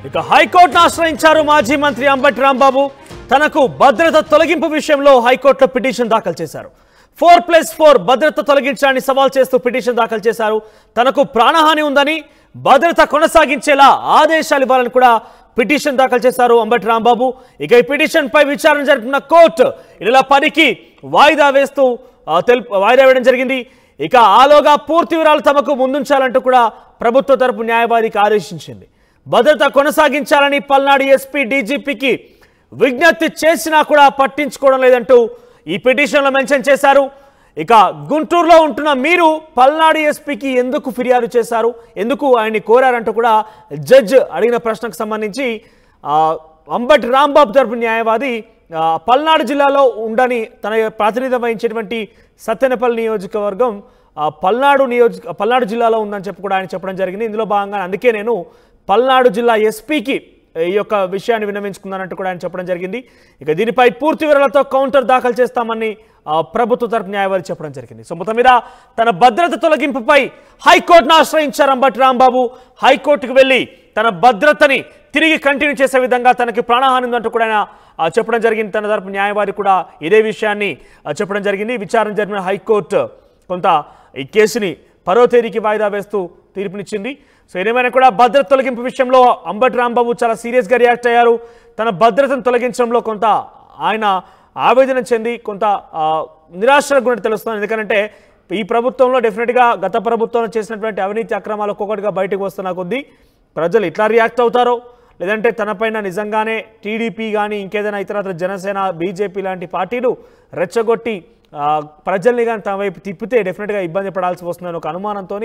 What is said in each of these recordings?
ఇక హైకోర్టును ఆశ్రయించారు మాజీ మంత్రి అంబటి రాంబాబు. తనకు భద్రత తొలగింపు విషయంలో హైకోర్టులో పిటిషన్ దాఖలు చేశారు. 4+4 భద్రత తొలగించాలని సవాల్ చేస్తూ పిటిషన్ దాఖలు చేశారు. తనకు ప్రాణహాని ఉందని, భద్రత కొనసాగించేలా ఆదేశాలు ఇవ్వాలని కూడా పిటిషన్ దాఖలు చేశారు అంబటి రాంబాబు. ఇక ఈ పిటిషన్ పై విచారణ జరుపుతున్న కోర్టు ఇలా 10కి వాయిదా వేయడం జరిగింది. ఇక ఆలోగా పూర్తి వివరాలు తమకు ముందుంచాలంటూ కూడా ప్రభుత్వ తరపు న్యాయవాదికి ఆదేశించింది. భద్రత కొనసాగించాలని పల్నాడు ఎస్పీ డీజీపీకి విజ్ఞప్తి చేసినా కూడా పట్టించుకోవడం లేదంటూ ఈ పిటిషన్లో మెన్షన్ చేశారు. ఇక గుంటూరులో ఉంటున్న మీరు పల్నాడు ఎస్పీకి ఎందుకు ఫిర్యాదు చేశారు, ఎందుకు ఆయన్ని కోరారంటూ కూడా జడ్జ్ అడిగిన ప్రశ్నకు సంబంధించి అంబటి రాంబాబు తరపు న్యాయవాది పల్నాడు జిల్లాలో ఉండని తన ప్రాతినిధ్యం వహించేటువంటి సత్తెనపల్లి నియోజకవర్గం పల్నాడు జిల్లాలో ఉందని చెప్పి కూడా ఆయన చెప్పడం జరిగింది. ఇందులో భాగంగా అందుకే నేను పల్నాడు జిల్లా ఎస్పీకి ఈ యొక్క విషయాన్ని విన్నవించుకున్నానంటూ కూడా ఆయన చెప్పడం జరిగింది. ఇక దీనిపై పూర్తి వివరాలతో కౌంటర్ దాఖలు చేస్తామని ప్రభుత్వ తరపు న్యాయవాది చెప్పడం జరిగింది. సో మొత్తం మీద తన భద్రత తొలగింపుపై హైకోర్టును ఆశ్రయించారు అంబటి రాంబాబు. హైకోర్టుకు వెళ్ళి తన భద్రతని తిరిగి కంటిన్యూ చేసే విధంగా తనకి ప్రాణహాని ఉందంటూ కూడా ఆయన చెప్పడం జరిగింది. తన తరపు న్యాయవాది కూడా ఇదే విషయాన్ని చెప్పడం జరిగింది. విచారణ జరిగిన హైకోర్టు కొంత ఈ కేసుని 10వ తేదీకి వాయిదా వేస్తూ తీర్పునిచ్చింది. సో ఏదేమైనా కూడా భద్రత తొలగింపు విషయంలో అంబటి రాంబాబు చాలా సీరియస్గా రియాక్ట్ అయ్యారు. తన భద్రతను తొలగించడంలో కొంత ఆయన ఆవేదన చెంది కొంత నిరాశకు కూడా తెలుస్తుంది. ఎందుకంటే ఈ ప్రభుత్వంలో డెఫినెట్గా గత ప్రభుత్వంలో చేసినటువంటి అవినీతి అక్రమాలు ఒక్కొక్కటిగా బయటకు వస్తున్న కొద్దీ ప్రజలు ఇట్లా రియాక్ట్ అవుతారో, లేదంటే తనపైన నిజంగానే టీడీపీ కానీ ఇంకేదైనా ఇతరత్ర జనసేన, బీజేపీ లాంటి పార్టీలు రెచ్చగొట్టి ప్రజల్ని కానీ తన వైపు తిప్పితే డెఫినెట్గా ఇబ్బంది పడాల్సి వస్తుందని ఒక అనుమానంతో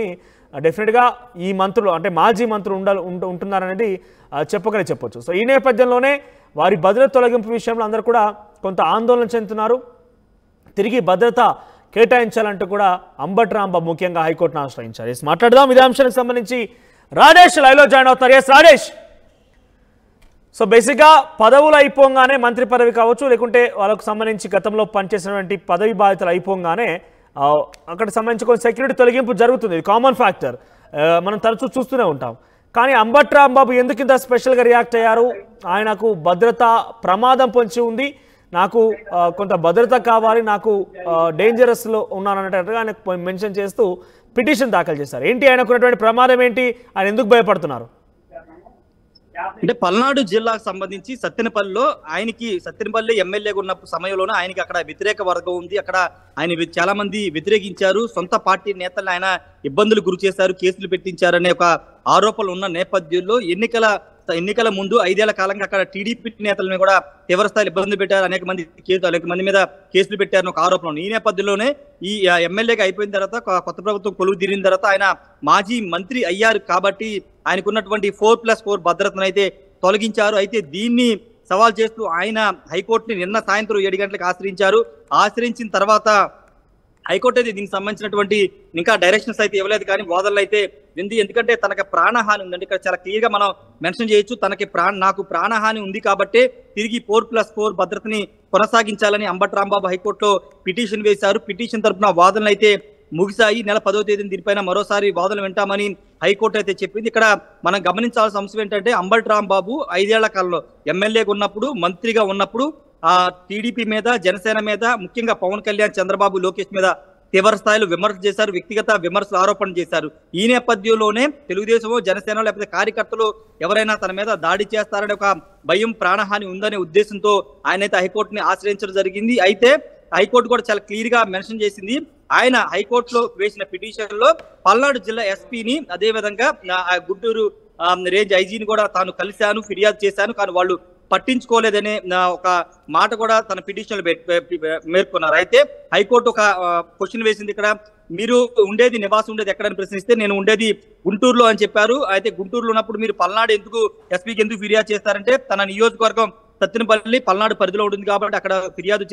డెఫినెట్గా ఈ మంత్రులు అంటే మాజీ మంత్రులు ఉంటున్నారనేది చెప్పొచ్చు. సో ఈ నేపథ్యంలోనే వారి భద్రత తొలగింపు విషయంలో అందరూ కూడా కొంత ఆందోళన చెందుతున్నారు. తిరిగి భద్రత కేటాయించాలంటూ కూడా అంబటి రాంబాబు ముఖ్యంగా హైకోర్టును ఆశ్రయించారు. మాట్లాడదాం ఇదే అంశానికి సంబంధించి. రాజేష్ లైవ్లో జాయిన్ అవుతారు. ఎస్ రాజేష్, సో బేసిక్గా పదవులు అయిపోగానే మంత్రి పదవి కావచ్చు, లేకుంటే వాళ్ళకు సంబంధించి గతంలో పనిచేసినటువంటి పదవి బాధ్యతలు అయిపోగానే అక్కడ సంబంధించి కొంచెం సెక్యూరిటీ తొలగింపు జరుగుతుంది. ఇది కామన్ ఫ్యాక్టర్, మనం తరచూ చూస్తూనే ఉంటాం. కానీ అంబటి రాంబాబు ఎందుకు ఇంత స్పెషల్గా రియాక్ట్ అయ్యారు? ఆయనకు భద్రత ప్రమాదం పొంచి ఉంది, నాకు కొంత భద్రత కావాలి, నాకు డేంజరస్లో ఉన్నానన్నట్టుగా ఆయన మెన్షన్ చేస్తూ పిటిషన్ దాఖలు చేశారు. ఏంటి ఆయనకున్నటువంటి ప్రమాదం ఏంటి, ఆయన ఎందుకు భయపడుతున్నారు? అంటే పల్నాడు జిల్లాకు సంబంధించి సత్తెనపల్లి ఎమ్మెల్యేగా ఉన్న సమయంలోనే ఆయనకి అక్కడ వ్యతిరేక వర్గం ఉంది. అక్కడ ఆయన చాలా మంది వ్యతిరేకించారు. సొంత పార్టీ నేతలను ఆయన ఇబ్బందులు గురి చేశారు, కేసులు పెట్టించారనే ఒక ఆరోపణలు ఉన్న నేపథ్యంలో ఎన్నికల ముందు 5 ఏళ్ల కాలంగా అక్కడ టీడీపీ నేతలను కూడా తీవ్రస్థాయిలో ఇబ్బంది పెట్టారు. అనేక మంది మీద కేసులు పెట్టారని ఒక ఆరోపణ. ఈ నేపథ్యంలోనే ఈ ఎమ్మెల్యేగా అయిపోయిన తర్వాత కొత్త ప్రభుత్వం కొలువు తీరిన తర్వాత ఆయన మాజీ మంత్రి అయ్యారు. కాబట్టి ఆయనకున్నటువంటి 4+4 భద్రతను అయితే తొలగించారు. అయితే దీన్ని సవాల్ చేస్తూ ఆయన హైకోర్టుని నిన్న సాయంత్రం 7 గంటలకు ఆశ్రయించిన తర్వాత హైకోర్టు అయితే దీనికి సంబంధించినటువంటి ఇంకా డైరెక్షన్స్ అయితే ఇవ్వలేదు. కానీ వాదనలు అయితే ఎందుకంటే తనకు ప్రాణహాని ఉందండి. ఇక్కడ చాలా క్లియర్ గా మనం మెన్షన్ చేయొచ్చు. నాకు ప్రాణహాని ఉంది కాబట్టి తిరిగి 4+4 భద్రతని కొనసాగించాలని అంబటి రాంబాబు హైకోర్టులో పిటిషన్ వేశారు. పిటిషన్ తరపున వాదనలు అయితే ముగిశాయి. నెల 10వ తేదీన దీనిపైన మరోసారి వాదనలు వింటామని హైకోర్టు అయితే చెప్పింది. ఇక్కడ మనం గమనించాల్సిన అంశం ఏంటంటే అంబటి రాంబాబు 5 ఏళ్ల కాలంలో ఎమ్మెల్యేగా ఉన్నప్పుడు, మంత్రిగా ఉన్నప్పుడు టీడీపీ మీద, జనసేన మీద, ముఖ్యంగా పవన్ కళ్యాణ్, చంద్రబాబు, లోకేష్ మీద తీవ్ర స్థాయిలో విమర్శలు చేశారు, వ్యక్తిగత విమర్శలు, ఆరోపణలు చేశారు. ఈ నేపథ్యంలోనే తెలుగుదేశం, జనసేన లేకపోతే కార్యకర్తలు ఎవరైనా తన మీద దాడి చేస్తారనే ఒక భయం, ప్రాణహాని ఉందనే ఉద్దేశంతో ఆయనైతే హైకోర్టుని ఆశ్రయించడం జరిగింది. అయితే హైకోర్టు కూడా చాలా క్లియర్ గా మెన్షన్ చేసింది. ఆయన హైకోర్టులో వేసిన పిటిషన్ లో పల్నాడు జిల్లా ఎస్పీని, అదేవిధంగా గుంటూరు రేంజ్ ఐజీని కూడా తాను కలిశాను, ఫిర్యాదు చేశాను, కానీ వాళ్ళు పట్టించుకోలేదనే ఒక మాట కూడా తన పిటిషన్ లో పేర్కొన్నారు. అయితే హైకోర్టు ఒక క్వశ్చన్ వేసింది. ఇక్కడ మీరు నివాసం ఉండేది ఎక్కడని ప్రశ్నిస్తే నేను ఉండేది గుంటూరులో అని చెప్పారు. అయితే గుంటూరులో ఉన్నప్పుడు మీరు పల్నాడు ఎస్పీకి ఎందుకు ఫిర్యాదు చేస్తారంటే తన నియోజకవర్గం సత్తెనపల్లి పల్నాడు పరిధిలో ఉంటుంది కాబట్టి అక్కడ ఫిర్యాదు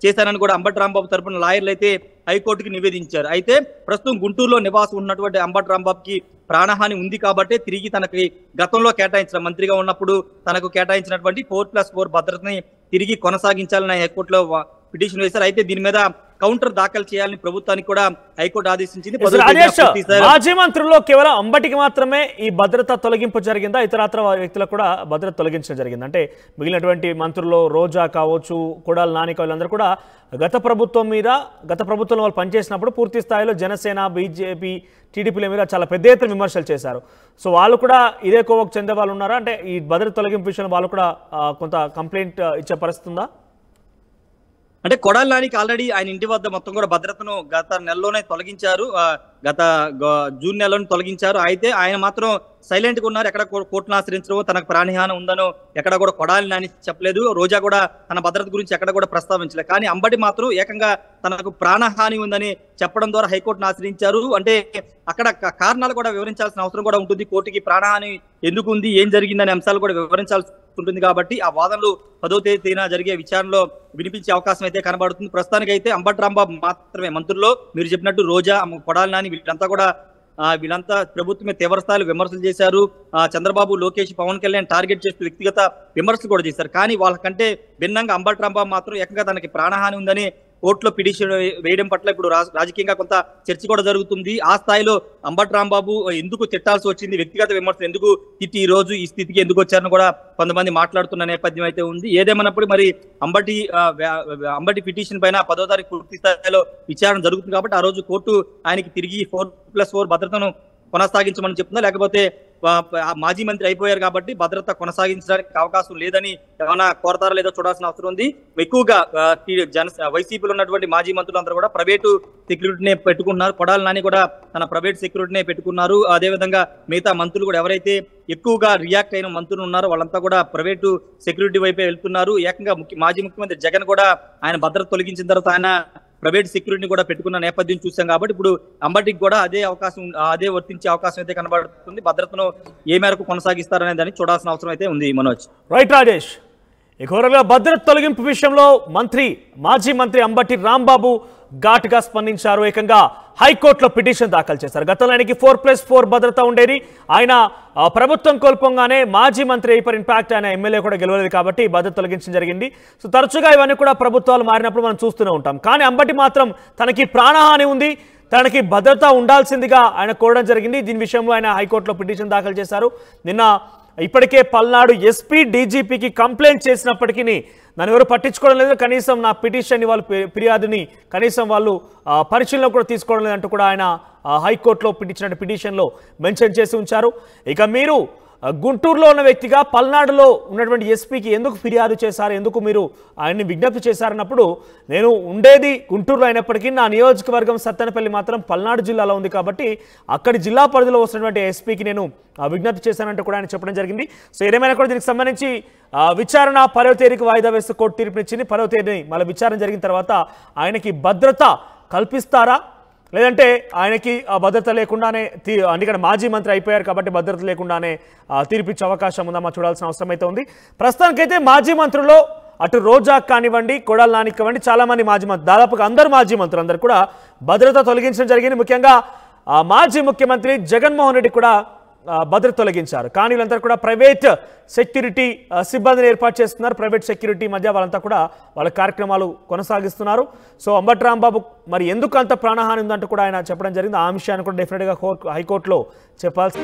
చేశానని కూడా అంబటి రాంబాబు తరపున లాయర్లు అయితే హైకోర్టుకి నివేదించారు. అయితే ప్రస్తుతం గుంటూరులో నివాసం ఉన్నటువంటి అంబటి రాంబాబుకి ప్రాణహాని ఉంది కాబట్టి తిరిగి తనకి గతంలో కేటాయించిన, మంత్రిగా ఉన్నప్పుడు తనకు కేటాయించినటువంటి 4+4 భద్రతని తిరిగి కొనసాగించాలని హైకోర్టులో పిటిషన్ వేశారు. అయితే దీని మీద కౌంటర్ దాఖలు చేయాలని ప్రభుత్వానికి కూడా హైకోర్టు ఆదేశించింది. మాజీ మంత్రుల్లో కేవలం అంబటికి మాత్రమే ఈ భద్రత తొలగింపు జరిగిందా, ఇతరత్ర వ్యక్తులకు కూడా భద్రత తొలగించడం జరిగింది? అంటే మిగిలినటువంటి మంత్రుల్లో రోజా కావచ్చు, కొడాలి నాని వీళ్ళందరూ కూడా గత ప్రభుత్వంలో వాళ్ళు పనిచేసినప్పుడు పూర్తి స్థాయిలో జనసేన, బీజేపీ, టీడీపీల మీద చాలా పెద్ద ఎత్తున విమర్శలు చేశారు. సో వాళ్ళు కూడా ఇదే కోవకు చెందే వాళ్ళు ఉన్నారా? అంటే ఈ భద్రత తొలగింపు విషయంలో వాళ్ళు కూడా కొంత కంప్లైంట్ ఇచ్చే పరిస్థితి ఉందా? అంటే కొడాలి నానికి ఆల్రెడీ ఆయన ఇంటి వద్ద మొత్తం కూడా భద్రతను గత నెలలోనే తొలగించారు, గత జూన్ నెలలోనే తొలగించారు. అయితే ఆయన మాత్రం సైలెంట్ గా ఉన్నారు. ఎక్కడ కోర్టును ఆశ్రయించడం, తనకు ప్రాణహాని ఉందనో ఎక్కడ కూడా కొడాలి నాని చెప్పలేదు. రోజా కూడా తన భద్రత గురించి ఎక్కడ కూడా ప్రస్తావించలేదు. కానీ అంబటి మాత్రం ఏకంగా తనకు ప్రాణహాని ఉందని చెప్పడం ద్వారా హైకోర్టును ఆశ్రయించారు. అంటే అక్కడ కారణాలు కూడా వివరించాల్సిన అవసరం కూడా ఉంటుంది. కోర్టుకి ప్రాణహాని ఎందుకు ఉంది, ఏం జరిగిందనే అంశాలు కూడా వివరించాల్సి ఉంటుంది. కాబట్టి ఆ వాదనలు 10వ తేదీన జరిగే విచారణలో వినిపించే అవకాశం అయితే కనబడుతుంది. ప్రస్తుతానికి అయితే అంబటి రాంబాబు మాత్రమే మంత్రుల్లో మీరు చెప్పినట్టు రోజా, కొడాలి నాని వీళ్ళంతా ప్రభుత్వమే తీవ్ర స్థాయిలో విమర్శలు చేశారు. చంద్రబాబు, లోకేష్, పవన్ కళ్యాణ్ టార్గెట్ చేస్తూ వ్యక్తిగత విమర్శలు కూడా చేశారు. కానీ వాళ్ళకంటే భిన్నంగా అంబటి రాంబాబు మాత్రం ఏకంగా తనకి ప్రాణహాని ఉందని కోర్టులో పిటిషన్ వేయడం పట్ల ఇప్పుడు రాజకీయంగా కొంత చర్చ కూడా జరుగుతుంది. ఆ స్థాయిలో అంబటి రాంబాబు ఎందుకు తిట్టాల్సి వచ్చింది, వ్యక్తిగత విమర్శలు ఎందుకు తిట్టి ఈ రోజు ఈ స్థితికి ఎందుకు వచ్చారని కూడా కొంతమంది మాట్లాడుతున్న నేపథ్యం అయితే ఉంది. ఏదేమన్నప్పుడు మరి అంబటి పిటిషన్ పైన 10వ తారీఖు పూర్తి స్థాయిలో విచారణ జరుగుతుంది. కాబట్టి ఆ రోజు కోర్టు ఆయనకి తిరిగి 4+4 భద్రతను కొనసాగించమని చెప్తుందా, లేకపోతే మాజీ మంత్రి అయిపోయారు కాబట్టి భద్రత కొనసాగించడానికి అవకాశం లేదని ఏమైనా కోరతారా లేదో చూడాల్సిన అవసరం ఉంది. ఎక్కువగా వైసీపీలో ఉన్నటువంటి మాజీ మంత్రులు అందరూ కూడా ప్రైవేటు సెక్యూరిటీనే పెట్టుకున్నారు. కొడాలి నాని కూడా తన ప్రైవేట్ సెక్యూరిటీనే పెట్టుకున్నారు. అదేవిధంగా మిగతా మంత్రులు కూడా ఎవరైతే ఎక్కువగా రియాక్ట్ అయిన మంత్రులు ఉన్నారో వాళ్ళంతా కూడా ప్రైవేటు సెక్యూరిటీ వైపే వెళ్తున్నారు. ఏకంగా మాజీ ముఖ్యమంత్రి జగన్ కూడా ఆయన భద్రత తొలగించిన తర్వాత ఆయన ప్రైవేట్ సెక్యూరిటీని కూడా పెట్టుకున్న నేపథ్యం చూసాం. కాబట్టి ఇప్పుడు అంబటికి కూడా అదే వర్తించే అవకాశం అయితే కనబడుతుంది. భద్రతను ఏ మేరకు కొనసాగిస్తారనే దాన్ని చూడాల్సిన అవసరం అయితే ఉంది. మనోజ్. రైట్ రాజేష్, ఇక భద్రత తొలగింపు విషయంలో మాజీ మంత్రి అంబటి రాంబాబు ఘాటుగా స్పందించారు. ఏకంగా హైకోర్టులో పిటిషన్ దాఖలు చేశారు. గతంలో ఆయనకి 4+4 భద్రత ఉండేది. ఆయన ప్రభుత్వం కోల్పోగానే మాజీ మంత్రి అయిపోయి ఇంపాక్ట్ ఆయన ఎమ్మెల్యే కూడా గెలవలేదు కాబట్టి భద్రత తొలగించడం జరిగింది. సో తరచుగా ఇవన్నీ కూడా ప్రభుత్వాలు మారినప్పుడు మనం చూస్తూనే ఉంటాం. కానీ అంబటి మాత్రం తనకి ప్రాణహాని ఉంది, తనకి భద్రత ఉండాల్సిందిగా ఆయన కోరడం జరిగింది. దీని విషయంలో ఆయన హైకోర్టులో పిటిషన్ దాఖలు చేశారు. నిన్న ఇప్పటికే పల్నాడు ఎస్పీ డీజీపీకి కంప్లైంట్ చేసినప్పటికీ నన్ను ఎవరు పట్టించుకోవడం లేదు, కనీసం నా పిటిషన్ని వాళ్ళు ఫిర్యాదుని కనీసం వాళ్ళు పరిశీలన కూడా తీసుకోవడం లేదంటూ కూడా ఆయన హైకోర్టులో పిటిషన్లో మెన్షన్ చేసి ఉంచారు. ఇక మీరు గుంటూరులో ఉన్న వ్యక్తిగా పల్నాడులో ఉన్నటువంటి ఎస్పీకి ఎందుకు ఫిర్యాదు చేశారు, ఎందుకు మీరు ఆయన్ని విజ్ఞప్తి చేశారన్నప్పుడు నేను ఉండేది గుంటూరులో అయినప్పటికీ నా నియోజకవర్గం సత్తెనపల్లి మాత్రం పల్నాడు జిల్లాలో ఉంది కాబట్టి అక్కడి జిల్లా పరిధిలో వస్తున్నటువంటి ఎస్పీకి నేను విజ్ఞప్తి చేశానంటూ కూడా ఆయన చెప్పడం జరిగింది. సో ఏదేమైనా కూడా దీనికి సంబంధించి విచారణ 10వ తేదీకి వాయిదా వేస్తూ కోర్టు తీర్పునిచ్చింది. 10వ తేదీని మళ్ళీ విచారణ జరిగిన తర్వాత ఆయనకి భద్రత కల్పిస్తారా, లేదంటే ఆయనకి భద్రత లేకుండానే అందుకని మాజీ మంత్రి అయిపోయారు కాబట్టి భద్రత లేకుండానే తీర్పిచ్చే అవకాశం ఉందా చూడాల్సిన అవసరం అయితే ఉంది. ప్రస్తుతానికైతే మాజీ మంత్రుల్లో అటు రోజా కానివ్వండి, కొడాలి నాని కానివ్వండి, చాలా మంది మాజీ మంత్రులు, దాదాపుగా అందరు మాజీ మంత్రులు అందరూ కూడా భద్రత తొలగించడం జరిగింది. ముఖ్యంగా మాజీ ముఖ్యమంత్రి జగన్మోహన్ రెడ్డి కూడా భద్రత తొలగించారు. కానీ వీళ్ళంతా కూడా ప్రైవేట్ సెక్యూరిటీ సిబ్బందిని ఏర్పాటు చేస్తున్నారు. ప్రైవేట్ సెక్యూరిటీ మధ్య వాళ్ళంతా కూడా వాళ్ళ కార్యక్రమాలు కొనసాగిస్తున్నారు. సో అంబటి రాంబాబు మరి ఎందుకు అంత ప్రాణహాని ఉందంటూ కూడా ఆయన చెప్పడం జరిగింది. ఆ విషయాన్ని కూడా డెఫినెట్గా హైకోర్టులో చెప్పాల్సి